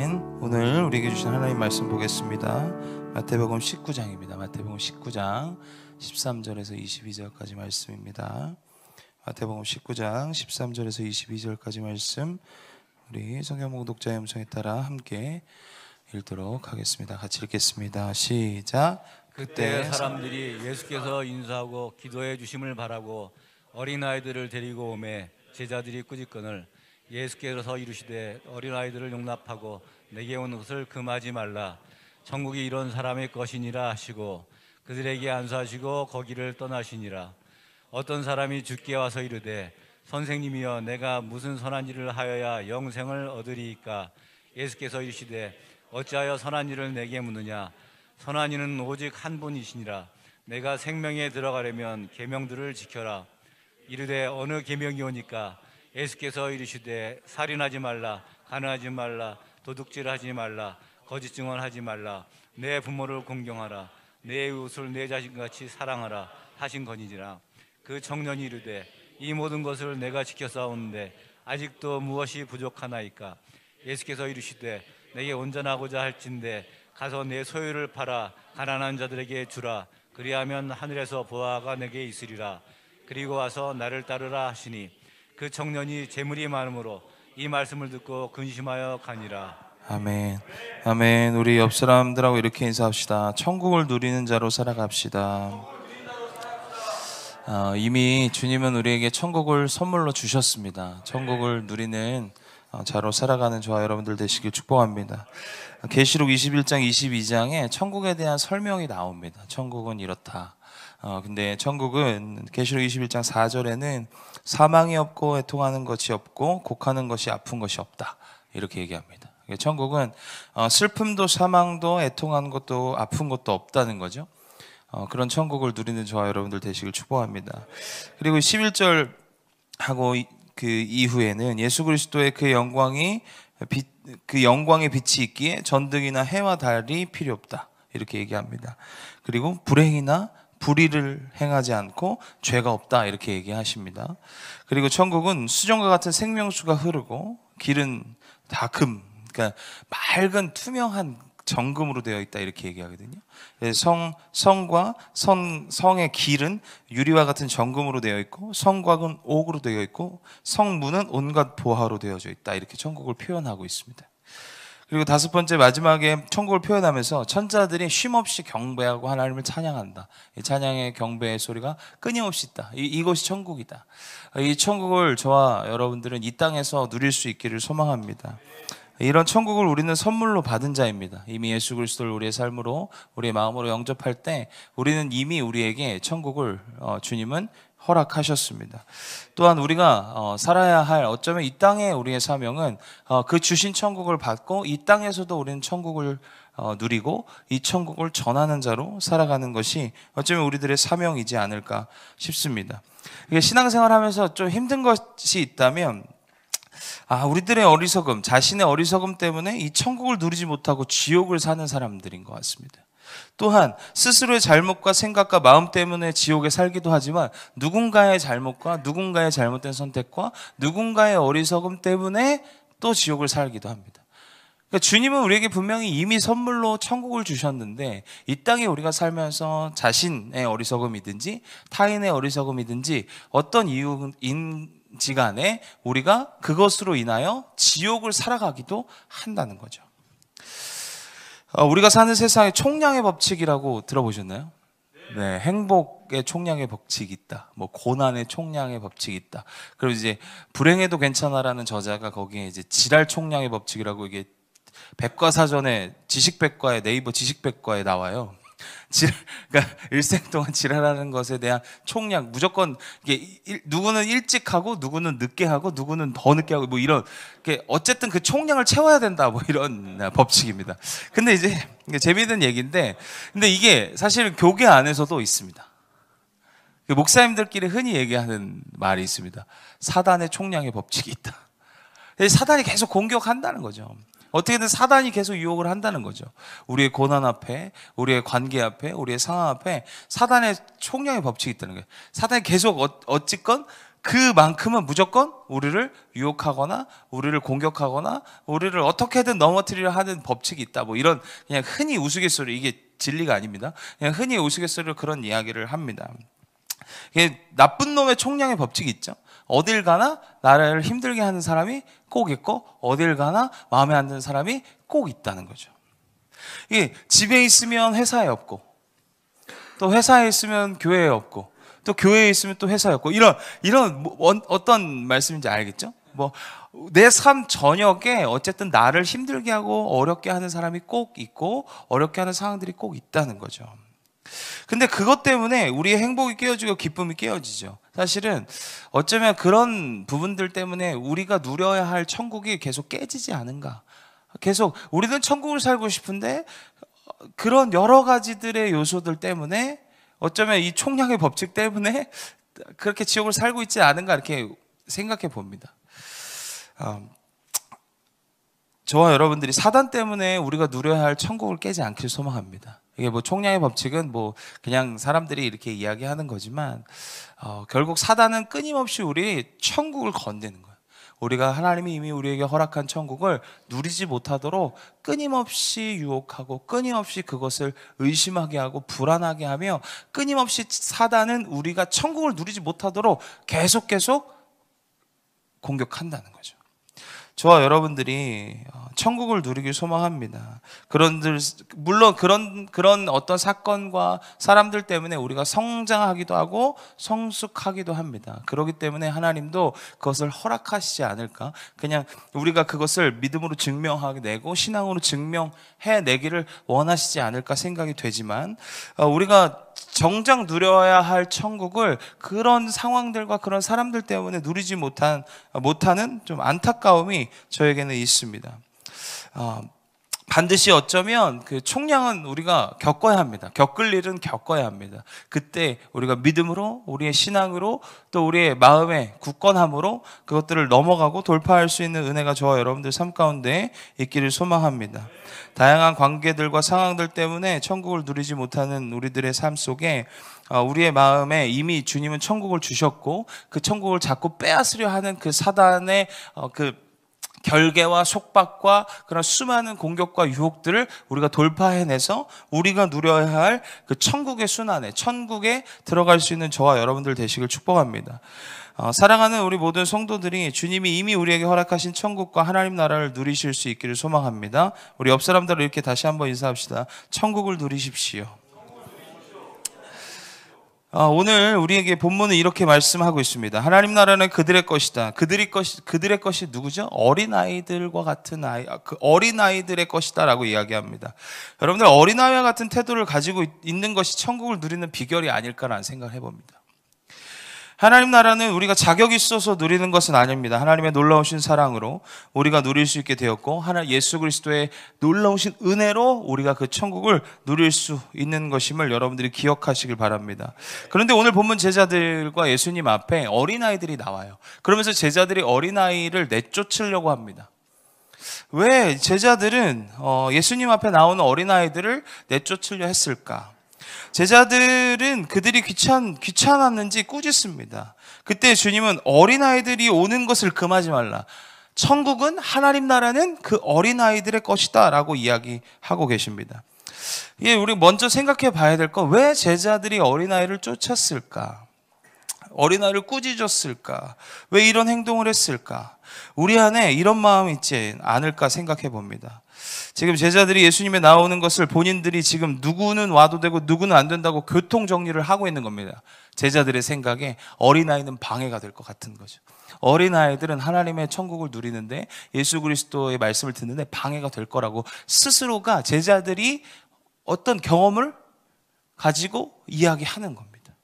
아멘. 오늘 우리에게 주신 하나님 말씀 보겠습니다. 마태복음 19장입니다. 마태복음 19장 13절에서 22절까지 말씀입니다. 마태복음 19장 13절에서 22절까지 말씀, 우리 성경 봉독자의 음성에 따라 함께 읽도록 하겠습니다. 같이 읽겠습니다. 시작. 그때 사람들이 예수께서 인수하고 기도해 주심을 바라고 어린아이들을 데리고 오매 제자들이 꾸짖거늘 예수께서 이르시되 어린아이들을 용납하고 내게 오는 것을 금하지 말라. 천국이 이런 사람의 것이니라 하시고 그들에게 안수하시고 거기를 떠나시니라. 어떤 사람이 주께 와서 이르되 선생님이여 내가 무슨 선한 일을 하여야 영생을 얻으리이까? 예수께서 이르시되 어찌하여 선한 일을 내게 묻느냐? 선한 이는 오직 한 분이시니라. 내가 생명에 들어가려면 계명들을 지켜라. 이르되 어느 계명이 오니까? 예수께서 이르시되 살인하지 말라, 간음하지 말라, 도둑질하지 말라, 거짓 증언하지 말라, 내 부모를 공경하라, 내 이웃을 내 자신같이 사랑하라 하신 거니라. 그 청년이 이르되 이 모든 것을 내가 지켜싸우는데 아직도 무엇이 부족하나이까? 예수께서 이르시되 내게 온전하고자 할진대 가서 내 소유를 팔아 가난한 자들에게 주라. 그리하면 하늘에서 보화가 내게 있으리라. 그리고 와서 나를 따르라 하시니 그 청년이 재물이 많음으로 이 말씀을 듣고 근심하여 가니라. 아멘. 아멘. 우리 옆 사람들하고 이렇게 인사합시다. 천국을 누리는 자로 살아갑시다. 이미 주님은 우리에게 천국을 선물로 주셨습니다. 천국을 누리는 자로 살아가는 저와 여러분들 되시길 축복합니다. 계시록 21장 22장에 천국에 대한 설명이 나옵니다. 천국은 이렇다. 근데 천국은 계시록 21장 4절에는 사망이 없고 애통하는 것이 없고 곡하는 것이 아픈 것이 없다, 이렇게 얘기합니다. 천국은 슬픔도 사망도 애통하는 것도 아픈 것도 없다는 거죠. 그런 천국을 누리는 저와 여러분들 되시길 축복합니다. 그리고 11절 하고 그 이후에는 예수 그리스도의 그 영광의 빛이 있기에 전등이나 해와 달이 필요 없다, 이렇게 얘기합니다. 그리고 불행이나 불의를 행하지 않고 죄가 없다, 이렇게 얘기하십니다. 그리고 천국은 수정과 같은 생명수가 흐르고 길은 다 금, 그러니까 맑은 투명한 정금으로 되어 있다, 이렇게 얘기하거든요. 성의 길은 유리와 같은 정금으로 되어 있고 성곽은 옥으로 되어 있고 성문은 온갖 보화로 되어져 있다, 이렇게 천국을 표현하고 있습니다. 그리고 다섯 번째, 마지막에 천국을 표현하면서 천자들이 쉼없이 경배하고 하나님을 찬양한다. 이 찬양의 경배의 소리가 끊임없이 있다. 이것이 천국이다. 이 천국을 저와 여러분들은 이 땅에서 누릴 수 있기를 소망합니다. 이런 천국을 우리는 선물로 받은 자입니다. 이미 예수 그리스도를 우리의 삶으로, 우리의 마음으로 영접할 때 우리는 이미 우리에게 천국을 주님은 허락하셨습니다. 또한 우리가 살아야 할, 어쩌면 이 땅의 우리의 사명은 그 주신 천국을 받고 이 땅에서도 우리는 천국을 누리고 이 천국을 전하는 자로 살아가는 것이 어쩌면 우리들의 사명이지 않을까 싶습니다. 신앙생활하면서 좀 힘든 것이 있다면 우리들의 어리석음, 자신의 어리석음 때문에 이 천국을 누리지 못하고 지옥을 사는 사람들인 것 같습니다. 또한 스스로의 잘못과 생각과 마음 때문에 지옥에 살기도 하지만 누군가의 잘못과 누군가의 잘못된 선택과 누군가의 어리석음 때문에 또 지옥을 살기도 합니다. 그러니까 주님은 우리에게 분명히 이미 선물로 천국을 주셨는데 이 땅에 우리가 살면서 자신의 어리석음이든지 타인의 어리석음이든지 어떤 이유인지 간에 우리가 그것으로 인하여 지옥을 살아가기도 한다는 거죠. 우리가 사는 세상에 총량의 법칙이라고 들어보셨나요? 네, 행복의 총량의 법칙이 있다. 고난의 총량의 법칙이 있다. 그리고 이제 불행해도 괜찮아라는 저자가 거기에 이제 지랄 총량의 법칙이라고, 이게 백과사전에 지식백과에, 네이버 지식백과에 나와요. 그러니까 일생 동안 지랄하는 것에 대한 총량, 무조건 이게 누구는 일찍 하고 누구는 늦게 하고 누구는 더 늦게 하고 이런, 어쨌든 그 총량을 채워야 된다, 이런 법칙입니다. 근데 이제 재미있는 얘기인데, 근데 이게 사실 교계 안에서도 있습니다. 목사님들끼리 흔히 얘기하는 말이 있습니다. 사단의 총량의 법칙이 있다. 사단이 계속 공격한다는 거죠. 어떻게든 사단이 계속 유혹을 한다는 거죠. 우리의 고난 앞에, 우리의 관계 앞에, 우리의 상황 앞에 사단의 총량의 법칙이 있다는 거예요. 사단이 계속 어찌건 그만큼은 무조건 우리를 유혹하거나 우리를 공격하거나 우리를 어떻게든 넘어뜨리려 하는 법칙이 있다. 뭐 이런 그냥 흔히 우스갯소리, 이게 진리가 아닙니다. 그냥 흔히 우스갯소리로 그런 이야기를 합니다. 이게 나쁜 놈의 총량의 법칙이 있죠. 어딜 가나 나를 힘들게 하는 사람이 꼭 있고 어딜 가나 마음에 안 드는 사람이 꼭 있다는 거죠. 이게 집에 있으면 회사에 없고 또 회사에 있으면 교회에 없고 또 교회에 있으면 또 회사에 없고 이런 어떤 말씀인지 알겠죠? 뭐 내 삶 전역에 어쨌든 나를 힘들게 하고 어렵게 하는 사람이 꼭 있고 어렵게 하는 상황들이 꼭 있다는 거죠. 근데 그것 때문에 우리의 행복이 깨어지고 기쁨이 깨어지죠. 사실은 어쩌면 그런 부분들 때문에 우리가 누려야 할 천국이 계속 깨지지 않은가. 계속 우리는 천국을 살고 싶은데 그런 여러 가지들의 요소들 때문에 어쩌면 이 총량의 법칙 때문에 그렇게 지옥을 살고 있지 않은가 이렇게 생각해 봅니다. 저와 여러분들이 사단 때문에 우리가 누려야 할 천국을 깨지 않길 소망합니다. 이게 뭐 총량의 법칙은 뭐 그냥 사람들이 이렇게 이야기하는 거지만 결국 사단은 끊임없이 우리 천국을 건드는 거예요. 우리가 하나님이 이미 우리에게 허락한 천국을 누리지 못하도록 끊임없이 유혹하고 끊임없이 그것을 의심하게 하고 불안하게 하며 끊임없이 사단은 우리가 천국을 누리지 못하도록 계속 공격한다는 거죠. 저와 여러분들이 천국을 누리길 소망합니다. 물론 그런 어떤 사건과 사람들 때문에 우리가 성장하기도 하고 성숙하기도 합니다. 그렇기 때문에 하나님도 그것을 허락하시지 않을까? 그냥 우리가 그것을 믿음으로 증명하내고 신앙으로 증명해내기를 원하시지 않을까 생각이 되지만 우리가 정작 누려야 할 천국을 그런 상황들과 그런 사람들 때문에 누리지 못하는 좀 안타까움이 저에게는 있습니다. 반드시 어쩌면 그 총량은 우리가 겪어야 합니다. 겪을 일은 겪어야 합니다. 그때 우리가 믿음으로, 우리의 신앙으로, 또 우리의 마음의 굳건함으로 그것들을 넘어가고 돌파할 수 있는 은혜가 저와 여러분들 삶 가운데 있기를 소망합니다. 다양한 관계들과 상황들 때문에 천국을 누리지 못하는 우리들의 삶 속에 우리의 마음에 이미 주님은 천국을 주셨고 그 천국을 자꾸 빼앗으려 하는 그 사단의 그 결계와 속박과 그런 수많은 공격과 유혹들을 우리가 돌파해내서 우리가 누려야 할 그 천국의 순환에, 천국에 들어갈 수 있는 저와 여러분들 되시길 축복합니다. 사랑하는 우리 모든 성도들이 주님이 이미 우리에게 허락하신 천국과 하나님 나라를 누리실 수 있기를 소망합니다. 우리 옆 사람들을 이렇게 다시 한번 인사합시다. 천국을 누리십시오. 오늘 우리에게 본문은 이렇게 말씀하고 있습니다. 하나님 나라는 그들의 것이다. 그들의 것이 누구죠? 어린아이들과 같은 그 어린아이들의 것이다 라고 이야기합니다. 여러분들 어린아이와 같은 태도를 가지고 있는 것이 천국을 누리는 비결이 아닐까라는 생각을 해봅니다. 하나님 나라는 우리가 자격이 있어서 누리는 것은 아닙니다. 하나님의 놀라우신 사랑으로 우리가 누릴 수 있게 되었고 예수 그리스도의 놀라우신 은혜로 우리가 그 천국을 누릴 수 있는 것임을 여러분들이 기억하시길 바랍니다. 그런데 오늘 본문 제자들과 예수님 앞에 어린아이들이 나와요. 그러면서 제자들이 어린아이를 내쫓으려고 합니다. 왜 제자들은 예수님 앞에 나오는 어린아이들을 내쫓으려 했을까? 제자들은 그들이 귀찮았는지 꾸짖습니다. 그때 주님은 어린아이들이 오는 것을 금하지 말라. 천국은 하나님 나라는 그 어린아이들의 것이다 라고 이야기하고 계십니다. 예, 우리 먼저 생각해 봐야 될 건 왜 제자들이 어린아이를 쫓았을까? 어린아이를 꾸짖었을까? 왜 이런 행동을 했을까? 우리 안에 이런 마음이 있지 않을까 생각해 봅니다. 지금 제자들이 예수님에 나오는 것을 본인들이 지금 누구는 와도 되고 누구는 안 된다고 교통 정리를 하고 있는 겁니다. 제자들의 생각에 어린아이는 방해가 될 것 같은 거죠. 어린아이들은 하나님의 천국을 누리는데 예수 그리스도의 말씀을 듣는데 방해가 될 거라고 스스로가 제자들이 어떤 경험을 가지고 이야기하는 겁니다.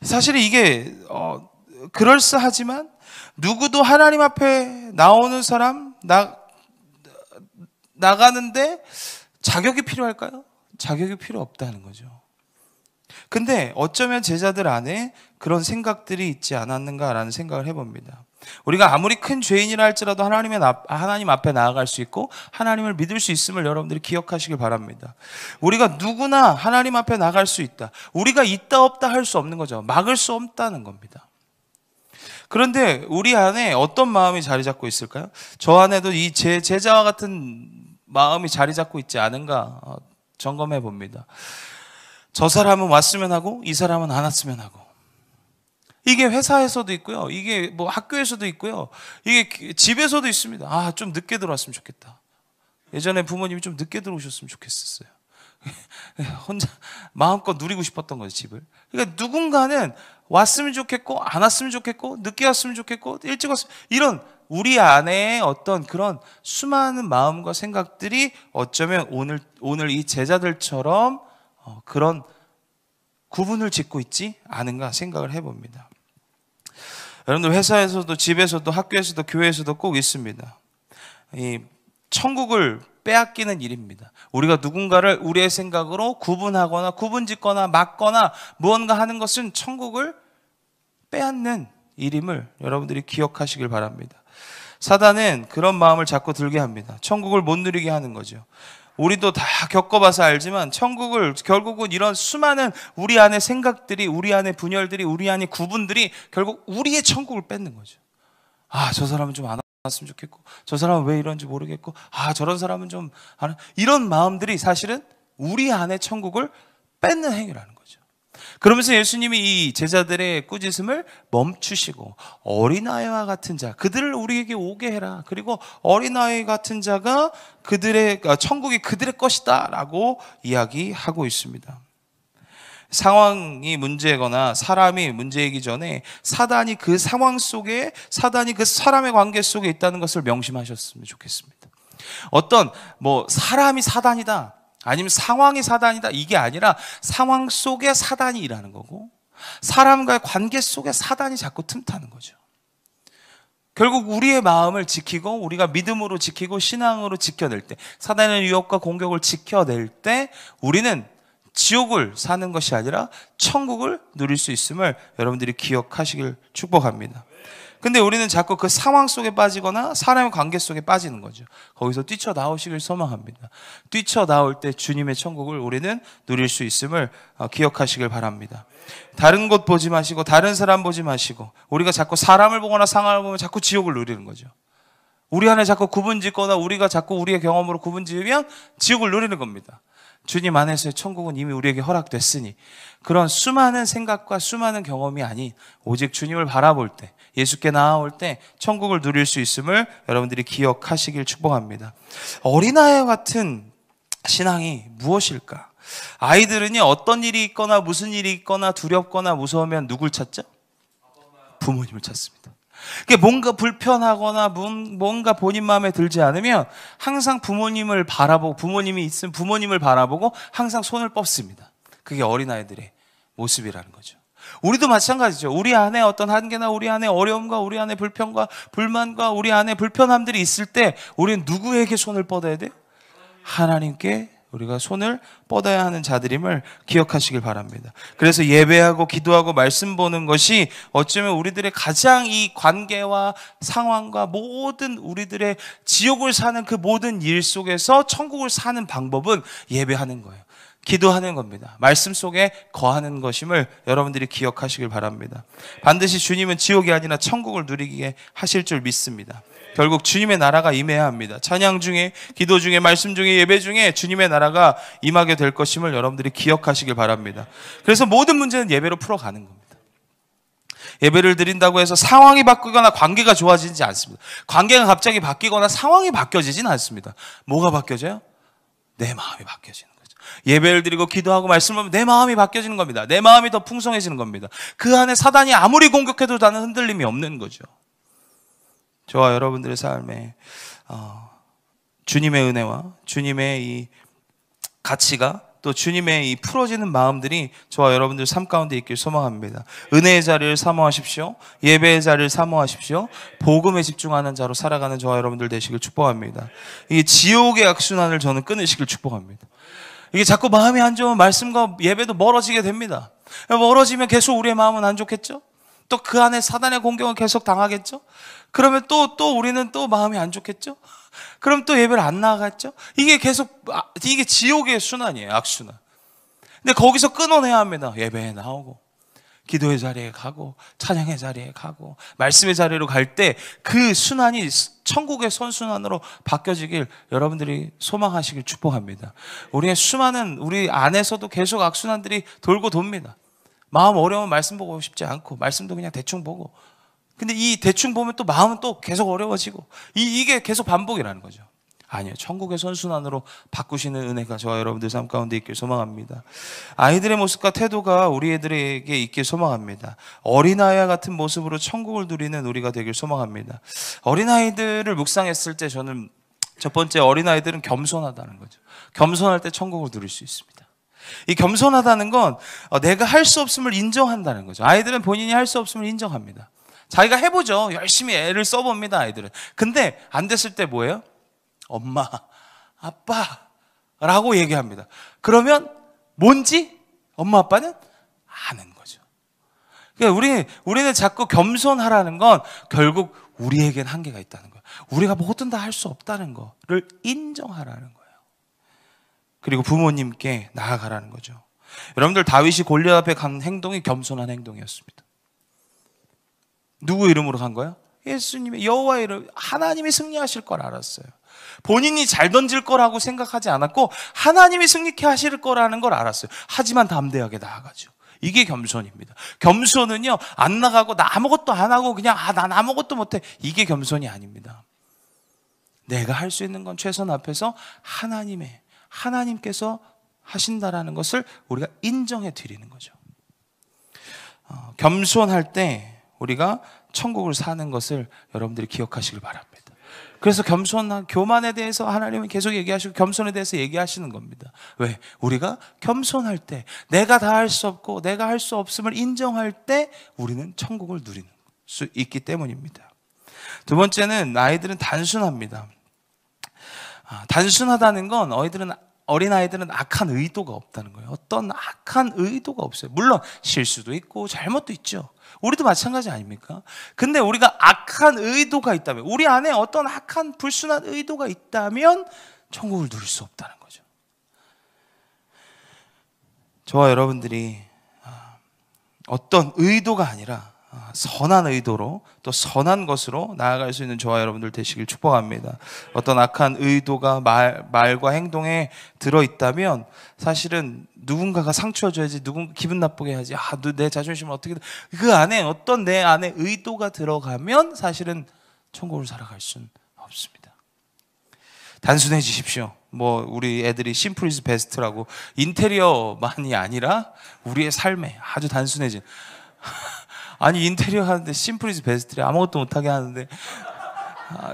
사실 이게 그럴싸하지만 누구도 하나님 앞에 나오는 사람 나가는데 자격이 필요할까요? 자격이 필요 없다는 거죠. 근데 어쩌면 제자들 안에 그런 생각들이 있지 않았는가라는 생각을 해봅니다. 우리가 아무리 큰 죄인이라 할지라도 하나님 앞에 나아갈 수 있고 하나님을 믿을 수 있음을 여러분들이 기억하시길 바랍니다. 우리가 누구나 하나님 앞에 나갈 수 있다. 우리가 있다 없다 할 수 없는 거죠. 막을 수 없다는 겁니다. 그런데 우리 안에 어떤 마음이 자리 잡고 있을까요? 저 안에도 이 제 제자와 같은 마음이 자리 잡고 있지 않은가 점검해 봅니다. 저 사람은 왔으면 하고 이 사람은 안 왔으면 하고, 이게 회사에서도 있고요, 이게 뭐 학교에서도 있고요, 이게 집에서도 있습니다. 아, 좀 늦게 들어왔으면 좋겠다. 예전에 부모님이 좀 늦게 들어오셨으면 좋겠었어요. 혼자 마음껏 누리고 싶었던 거죠, 집을. 그러니까 누군가는 왔으면 좋겠고 안 왔으면 좋겠고 늦게 왔으면 좋겠고 일찍 왔으면, 이런 우리 안에 어떤 그런 수많은 마음과 생각들이 어쩌면 오늘 이 제자들처럼 그런 구분을 짓고 있지 않은가 생각을 해봅니다. 여러분들 회사에서도 집에서도 학교에서도 교회에서도 꼭 있습니다. 이 천국을 빼앗기는 일입니다. 우리가 누군가를 우리의 생각으로 구분하거나 구분짓거나 막거나 무언가 하는 것은 천국을 빼앗는 일임을 여러분들이 기억하시길 바랍니다. 사단은 그런 마음을 자꾸 들게 합니다. 천국을 못 누리게 하는 거죠. 우리도 다 겪어봐서 알지만 천국을 결국은 이런 수많은 우리 안의 생각들이, 우리 안의 분열들이, 우리 안의 구분들이 결국 우리의 천국을 뺏는 거죠. 아, 저 사람은 좀 안 왔으면 좋겠고, 저 사람은 왜 이런지 모르겠고, 아, 저런 사람은 좀 안, 이런 마음들이 사실은 우리 안의 천국을 뺏는 행위라는 거죠. 그러면서 예수님이 이 제자들의 꾸짖음을 멈추시고, 어린아이와 같은 자, 그들을 우리에게 오게 해라. 그리고 어린아이 같은 자가 천국이 그들의 것이다 라고 이야기하고 있습니다. 상황이 문제거나 사람이 문제이기 전에 사단이 그 상황 속에, 사단이 그 사람의 관계 속에 있다는 것을 명심하셨으면 좋겠습니다. 어떤 사람이 사단이다, 아니면 상황이 사단이다, 이게 아니라 상황 속에 사단이 일하는 거고, 사람과의 관계 속에 사단이 자꾸 틈타는 거죠. 결국 우리의 마음을 지키고 우리가 믿음으로 지키고 신앙으로 지켜낼 때, 사단의 유혹과 공격을 지켜낼 때 우리는 지옥을 사는 것이 아니라 천국을 누릴 수 있음을 여러분들이 기억하시길 축복합니다. 근데 우리는 자꾸 그 상황 속에 빠지거나 사람의 관계 속에 빠지는 거죠. 거기서 뛰쳐나오시길 소망합니다. 뛰쳐나올 때 주님의 천국을 우리는 누릴 수 있음을 기억하시길 바랍니다. 다른 곳 보지 마시고 다른 사람 보지 마시고, 우리가 자꾸 사람을 보거나 상황을 보면 자꾸 지옥을 누리는 거죠. 우리 안에 자꾸 구분짓거나 우리가 자꾸 우리의 경험으로 구분짓으면 지옥을 누리는 겁니다. 주님 안에서의 천국은 이미 우리에게 허락됐으니, 그런 수많은 생각과 수많은 경험이 아닌 오직 주님을 바라볼 때, 예수께 나아올 때 천국을 누릴 수 있음을 여러분들이 기억하시길 축복합니다. 어린아이 같은 신앙이 무엇일까? 아이들은요, 어떤 일이 있거나 무슨 일이 있거나 두렵거나 무서우면 누굴 찾죠? 부모님을 찾습니다. 뭔가 불편하거나 뭔가 본인 마음에 들지 않으면 항상 부모님을 바라보고, 부모님이 있으면 부모님을 바라보고 항상 손을 뻗습니다. 그게 어린아이들의 모습이라는 거죠. 우리도 마찬가지죠. 우리 안에 어떤 한계나 우리 안에 어려움과 우리 안에 불평과 불만과 우리 안에 불편함들이 있을 때 우리는 누구에게 손을 뻗어야 돼? 하나님께 우리가 손을 뻗어야 하는 자들임을 기억하시길 바랍니다. 그래서 예배하고 기도하고 말씀 보는 것이 어쩌면 우리들의 가장 이 관계와 상황과 모든 우리들의 지옥을 사는 그 모든 일 속에서 천국을 사는 방법은 예배하는 거예요. 기도하는 겁니다. 말씀 속에 거하는 것임을 여러분들이 기억하시길 바랍니다. 반드시 주님은 지옥이 아니라 천국을 누리게 하실 줄 믿습니다. 결국 주님의 나라가 임해야 합니다. 찬양 중에, 기도 중에, 말씀 중에, 예배 중에 주님의 나라가 임하게 될 것임을 여러분들이 기억하시길 바랍니다. 그래서 모든 문제는 예배로 풀어가는 겁니다. 예배를 드린다고 해서 상황이 바뀌거나 관계가 좋아지지 않습니다. 관계가 갑자기 바뀌거나 상황이 바뀌어지진 않습니다. 뭐가 바뀌어져요? 내 마음이 바뀌어지는 거죠. 예배를 드리고 기도하고 말씀하면 내 마음이 바뀌어지는 겁니다. 내 마음이 더 풍성해지는 겁니다. 그 안에 사단이 아무리 공격해도 나는 흔들림이 없는 거죠. 저와 여러분들의 삶에 주님의 은혜와 주님의 이 가치가, 또 주님의 이 풀어지는 마음들이 저와 여러분들 삶 가운데 있길 소망합니다. 은혜의 자리를 사모하십시오. 예배의 자리를 사모하십시오. 복음에 집중하는 자로 살아가는 저와 여러분들 되시길 축복합니다. 이 지옥의 악순환을 저는 끊으시길 축복합니다. 이게 자꾸 마음이 안 좋으면 말씀과 예배도 멀어지게 됩니다. 멀어지면 계속 우리의 마음은 안 좋겠죠? 또 그 안에 사단의 공격을 계속 당하겠죠? 그러면 또 우리는 또 마음이 안 좋겠죠? 그럼 또 예배를 안 나가겠죠? 이게 계속, 이게 지옥의 순환이에요, 악순환. 근데 거기서 끊어내야 합니다. 예배에 나오고, 기도의 자리에 가고 찬양의 자리에 가고 말씀의 자리로 갈 때 그 순환이 천국의 선순환으로 바뀌어지길 여러분들이 소망하시길 축복합니다. 우리의 수많은 우리 안에서도 계속 악순환들이 돌고 돕니다. 마음 어려우면 말씀 보고 싶지 않고 말씀도 그냥 대충 보고, 근데 이 대충 보면 또 마음은 또 계속 어려워지고 이게 계속 반복이라는 거죠. 아니요, 천국의 선순환으로 바꾸시는 은혜가 저와 여러분들 삶 가운데 있길 소망합니다. 아이들의 모습과 태도가 우리 애들에게 있길 소망합니다. 어린아이와 같은 모습으로 천국을 누리는 우리가 되길 소망합니다. 어린아이들을 묵상했을 때 저는 첫 번째, 어린아이들은 겸손하다는 거죠. 겸손할 때 천국을 누릴 수 있습니다. 이 겸손하다는 건 내가 할 수 없음을 인정한다는 거죠. 아이들은 본인이 할 수 없음을 인정합니다. 자기가 해보죠. 열심히 애를 써봅니다, 아이들은. 근데 안 됐을 때 뭐예요? 엄마, 아빠 라고 얘기합니다. 그러면 뭔지 엄마, 아빠는 아는 거죠. 그러니까 우리는 자꾸 겸손하라는 건 결국 우리에겐 한계가 있다는 거예요. 우리가 뭐든 다 할 수 없다는 거를 인정하라는 거예요. 그리고 부모님께 나아가라는 거죠. 여러분들, 다윗이 골리앗 앞에 간 행동이 겸손한 행동이었습니다. 누구 이름으로 간 거예요? 예수님의, 여호와의 이름, 하나님이 승리하실 걸 알았어요. 본인이 잘 던질 거라고 생각하지 않았고 하나님이 승리케 하실 거라는 걸 알았어요. 하지만 담대하게 나아가죠. 이게 겸손입니다. 겸손은요, 안 나가고 나 아무것도 안 하고 그냥 난 아무것도 못해, 이게 겸손이 아닙니다. 내가 할 수 있는 건 최선 앞에서 하나님께서 하신다라는 것을 우리가 인정해 드리는 거죠. 겸손할 때 우리가 천국을 사는 것을 여러분들이 기억하시길 바랍니다. 그래서 교만에 대해서 하나님은 계속 얘기하시고 겸손에 대해서 얘기하시는 겁니다. 왜? 우리가 겸손할 때, 내가 다 할 수 없고 내가 할 수 없음을 인정할 때 우리는 천국을 누리는 수 있기 때문입니다. 두 번째는, 아이들은 단순합니다. 단순하다는 건 어린아이들은 악한 의도가 없다는 거예요. 어떤 악한 의도가 없어요. 물론 실수도 있고 잘못도 있죠. 우리도 마찬가지 아닙니까? 근데 우리가 악한 의도가 있다면, 우리 안에 어떤 악한 불순한 의도가 있다면 천국을 누릴 수 없다는 거죠. 저와 여러분들이 어떤 의도가 아니라 선한 의도로, 또 선한 것으로 나아갈 수 있는 저와 여러분들 되시길 축복합니다. 어떤 악한 의도가 말과 행동에 들어있다면 사실은 누군가가 상처 줘야지, 누군가 기분 나쁘게 해야지, 내 자존심을 어떻게, 그 안에 어떤 내 안에 의도가 들어가면 사실은 천국을 살아갈 수는 없습니다. 단순해지십시오. 우리 애들이 심플 이즈 베스트라고, 인테리어만이 아니라 우리의 삶에 아주 단순해진, 아니 인테리어 하는데 심플 이즈 베스트래, 아무것도 못하게 하는데,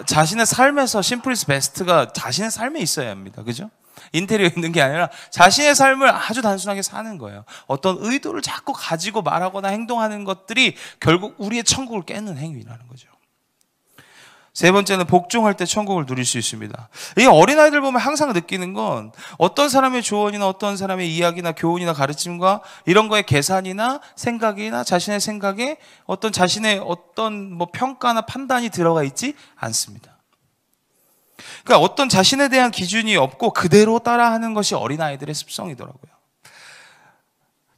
자신의 삶에서 심플 이즈 베스트가 자신의 삶에 있어야 합니다. 그죠? 인테리어 있는 게 아니라 자신의 삶을 아주 단순하게 사는 거예요. 어떤 의도를 자꾸 가지고 말하거나 행동하는 것들이 결국 우리의 천국을 깨는 행위라는 거죠. 세 번째는, 복종할 때 천국을 누릴 수 있습니다. 이 어린아이들 보면 항상 느끼는 건, 어떤 사람의 조언이나 어떤 사람의 이야기나 교훈이나 가르침과 이런 거에 계산이나 생각이나 자신의 생각에 자신의 평가나 판단이 들어가 있지 않습니다. 그러니까 어떤 자신에 대한 기준이 없고 그대로 따라하는 것이 어린아이들의 습성이더라고요.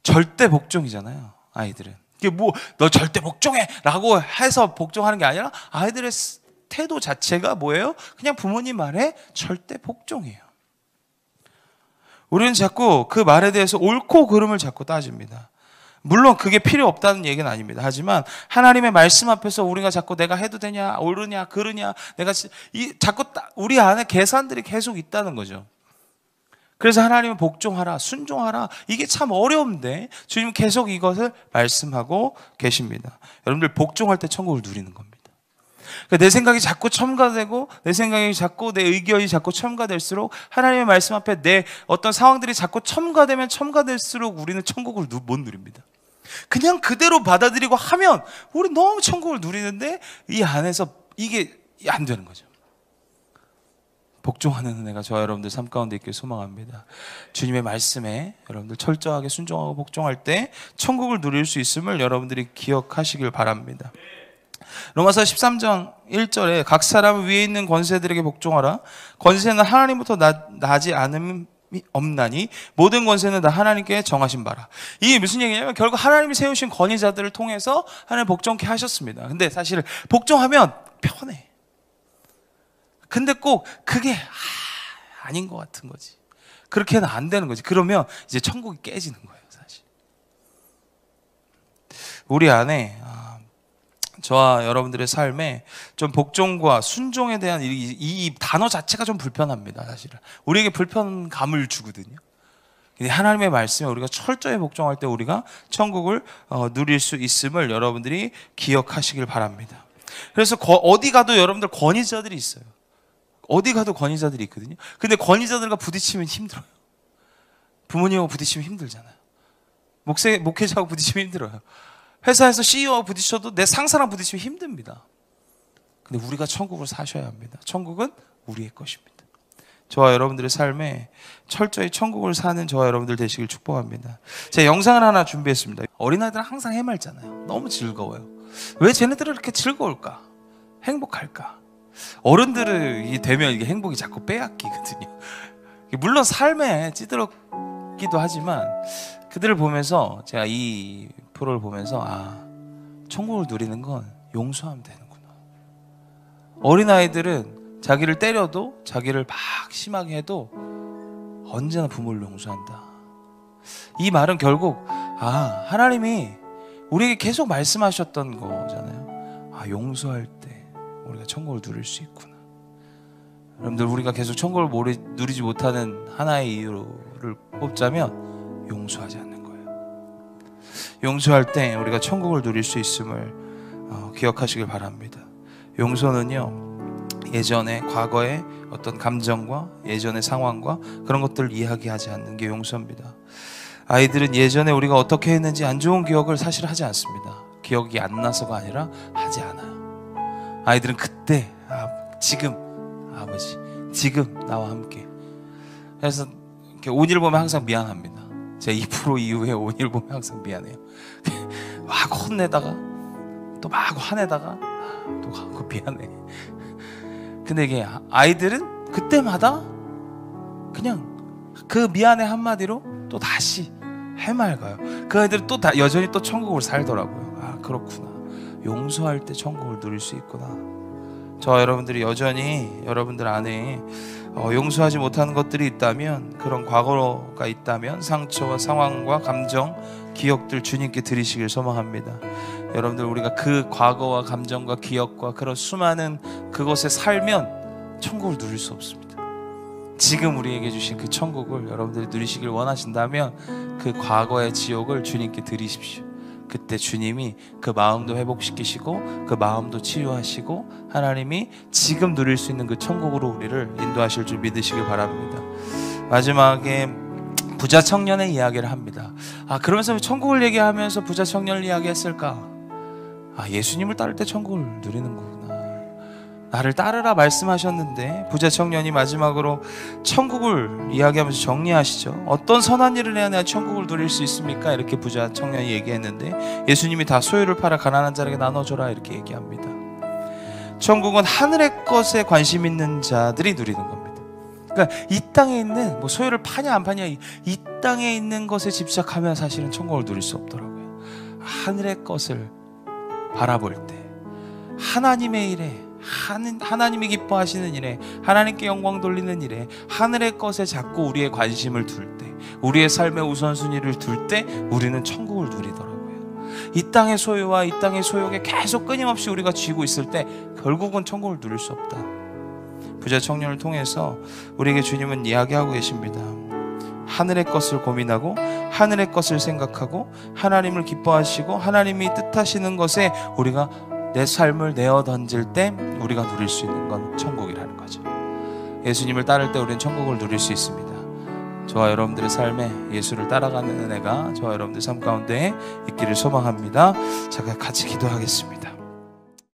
절대 복종이잖아요, 아이들은. 이게 너 절대 복종해! 라고 해서 복종하는 게 아니라 아이들의 태도 자체가 뭐예요? 그냥 부모님 말에 절대 복종이에요. 우리는 자꾸 그 말에 대해서 옳고 그름을 자꾸 따집니다. 물론 그게 필요 없다는 얘기는 아닙니다. 하지만 하나님의 말씀 앞에서 우리가 자꾸 내가 해도 되냐, 옳으냐, 그르냐, 자꾸 우리 안에 계산들이 계속 있다는 거죠. 그래서 하나님은 복종하라, 순종하라, 이게 참 어려운데 주님은 계속 이것을 말씀하고 계십니다. 여러분들, 복종할 때 천국을 누리는 겁니다. 그러니까 내 생각이 자꾸 첨가되고 내 의견이 자꾸 첨가될수록, 하나님의 말씀 앞에 내 어떤 상황들이 자꾸 첨가되면 첨가될수록 우리는 천국을 못 누립니다. 그냥 그대로 받아들이고 하면 우리 너무 천국을 누리는데 이 안에서 이게 안 되는 거죠. 복종하는 은혜가 저와 여러분들 삶 가운데 있길 소망합니다. 주님의 말씀에 여러분들 철저하게 순종하고 복종할 때 천국을 누릴 수 있음을 여러분들이 기억하시길 바랍니다. 로마서 13장 1절에 각 사람 위에 있는 권세들에게 복종하라. 권세는 하나님부터 나지 않음이 없나니 모든 권세는 다 하나님께 정하신 바라. 이게 무슨 얘기냐면 결국 하나님이 세우신 권위자들을 통해서 하나님 복종케 하셨습니다. 근데 사실 복종하면 편해. 근데 꼭 그게 아닌 것 같은 거지. 그렇게는 안 되는 거지. 그러면 이제 천국이 깨지는 거예요, 사실. 우리 안에 저와 여러분들의 삶에 좀 복종과 순종에 대한 이 단어 자체가 좀 불편합니다, 사실은. 우리에게 불편감을 주거든요. 근데 하나님의 말씀에 우리가 철저히 복종할 때 우리가 천국을 누릴 수 있음을 여러분들이 기억하시길 바랍니다. 그래서 어디 가도 여러분들 권위자들이 있어요. 어디 가도 권위자들이 있거든요. 근데 권위자들과 부딪히면 힘들어요. 부모님하고 부딪히면 힘들잖아요. 목회자하고 부딪히면 힘들어요. 회사에서 CEO하고 부딪혀도 내 상사랑 부딪히면 힘듭니다. 근데 우리가 천국을 사셔야 합니다. 천국은 우리의 것입니다. 저와 여러분들의 삶에 철저히 천국을 사는 저와 여러분들 되시길 축복합니다. 제가 영상을 하나 준비했습니다. 어린아이들은 항상 해맑잖아요. 너무 즐거워요. 왜 쟤네들은 이렇게 즐거울까? 행복할까? 어른들이 되면 이게 행복이 자꾸 빼앗기거든요. 물론 삶에 찌들었기도 하지만 그들을 보면서 제가 이 프로를 보면서 천국을 누리는 건 용서하면 되는구나. 어린아이들은 자기를 때려도 자기를 막 심하게 해도 언제나 부모를 용서한다. 이 말은 결국 하나님이 우리에게 계속 말씀하셨던 거잖아요. 용서할 때 우리가 천국을 누릴 수 있구나. 여러분들, 우리가 계속 천국을 누리지 못하는 하나의 이유를 뽑자면 용서하지 않는 거예요. 용서할 때 우리가 천국을 누릴 수 있음을 기억하시길 바랍니다. 용서는요, 예전에 과거의 어떤 감정과 예전의 상황과 그런 것들을 이야기하지 않는 게 용서입니다. 아이들은 예전에 우리가 어떻게 했는지 안 좋은 기억을 사실 하지 않습니다. 기억이 안 나서가 아니라 하지 않아요. 아이들은 그때 지금 아버지 지금 나와 함께. 그래서 이렇게 온일 보면 항상 미안합니다. 제가 2% 이후에 온일 보면 항상 미안해요. 막 혼내다가 또 막 화내다가 또 미안해. 근데 이게 아이들은 그때마다 그냥 그 미안해 한마디로 또 다시 해맑아요. 그 아이들은 또 여전히 또 천국을 살더라고요. 그렇구나. 용서할 때 천국을 누릴 수 있구나. 저와 여러분들이 여전히 여러분들 안에 용서하지 못하는 것들이 있다면, 그런 과거가 있다면 상처와 상황과 감정, 기억들 주님께 드리시길 소망합니다. 여러분들, 우리가 그 과거와 감정과 기억과 그런 수많은 그것에 살면 천국을 누릴 수 없습니다. 지금 우리에게 주신 그 천국을 여러분들이 누리시길 원하신다면 그 과거의 지옥을 주님께 드리십시오. 그때 주님이 그 마음도 회복시키시고 그 마음도 치유하시고 하나님이 지금 누릴 수 있는 그 천국으로 우리를 인도하실 줄 믿으시길 바랍니다. 마지막에 부자 청년의 이야기를 합니다. 그러면서 천국을 얘기하면서 부자 청년을 이야기했을까? 예수님을 따를 때 천국을 누리는 거구나. 나를 따르라 말씀하셨는데 부자 청년이 마지막으로 천국을 이야기하면서 정리하시죠. 어떤 선한 일을 해야 내가 천국을 누릴 수 있습니까? 이렇게 부자 청년이 얘기했는데 예수님이 다 소유를 팔아 가난한 자에게 나눠줘라 이렇게 얘기합니다. 천국은 하늘의 것에 관심 있는 자들이 누리는 겁니다. 그러니까 이 땅에 있는 뭐 소유를 파냐 안 파냐, 이 땅에 있는 것에 집착하면 사실은 천국을 누릴 수 없더라고요. 하늘의 것을 바라볼 때, 하나님의 일에, 하나님이 기뻐하시는 일에, 하나님께 영광 돌리는 일에, 하늘의 것에 자꾸 우리의 관심을 둘 때, 우리의 삶의 우선순위를 둘 때 우리는 천국을 누리더라고요. 이 땅의 소유와 이 땅의 소욕에 계속 끊임없이 우리가 쥐고 있을 때 결국은 천국을 누릴 수 없다. 부자 청년을 통해서 우리에게 주님은 이야기하고 계십니다. 하늘의 것을 고민하고 하늘의 것을 생각하고 하나님을 기뻐하시고 하나님이 뜻하시는 것에 우리가 내 삶을 내어 던질 때 우리가 누릴 수 있는 건 천국이라는 거죠. 예수님을 따를 때 우리는 천국을 누릴 수 있습니다. 저와 여러분들의 삶에 예수를 따라가는 은혜가 저와 여러분들 삶 가운데 있기를 소망합니다. 자, 같이 기도하겠습니다.